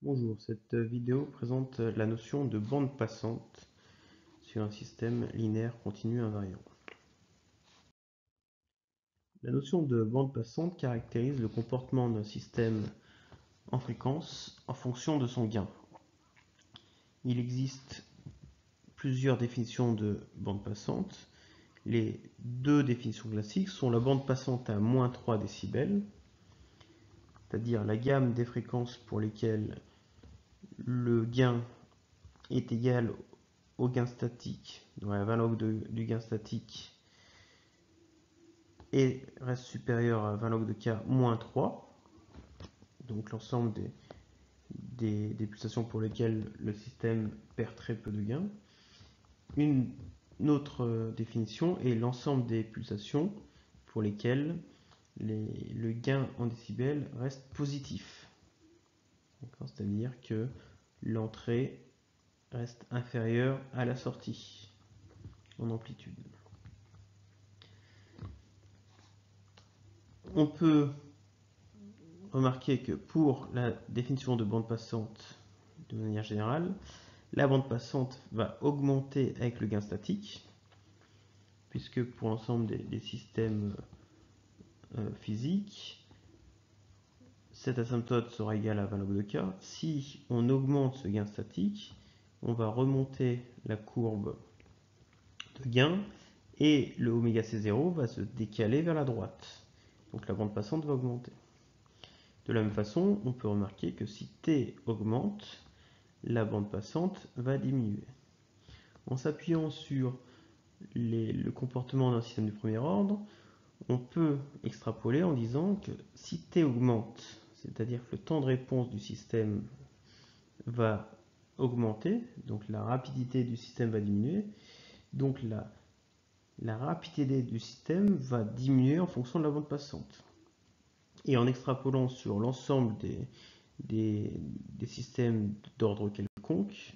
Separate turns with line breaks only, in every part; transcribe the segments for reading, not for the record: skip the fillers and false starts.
Bonjour, cette vidéo présente la notion de bande passante sur un système linéaire continu invariant. La notion de bande passante caractérise le comportement d'un système en fréquence en fonction de son gain. Il existe plusieurs définitions de bande passante. Les deux définitions classiques sont la bande passante à moins 3 décibels, c'est-à-dire la gamme des fréquences pour lesquelles le gain est égal au gain statique, donc la valeur du gain statique et reste supérieur à 20 log de k moins 3, donc l'ensemble des pulsations pour lesquelles le système perd très peu de gain. Une autre définition est l'ensemble des pulsations pour lesquelles le gain en décibels reste positif, c'est-à-dire que l'entrée reste inférieure à la sortie en amplitude. On peut remarquer que pour la définition de bande passante, de manière générale, la bande passante va augmenter avec le gain statique, puisque pour l'ensemble des systèmes physiques, cette asymptote sera égale à 20 log de k. Si on augmente ce gain statique, on va remonter la courbe de gain et le oméga c0 va se décaler vers la droite. Donc la bande passante va augmenter. De la même façon, on peut remarquer que si t augmente, la bande passante va diminuer. En s'appuyant sur le comportement d'un système du premier ordre, on peut extrapoler en disant que si t augmente, c'est-à-dire que le temps de réponse du système va augmenter, donc la rapidité du système va diminuer, donc la rapidité du système va diminuer en fonction de la bande passante. Et en extrapolant sur l'ensemble des systèmes d'ordre quelconque,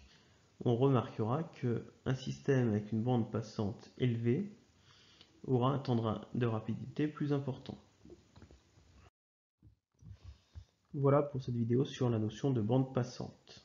on remarquera qu'un système avec une bande passante élevée aura un temps de rapidité plus important. Voilà pour cette vidéo sur la notion de bande passante.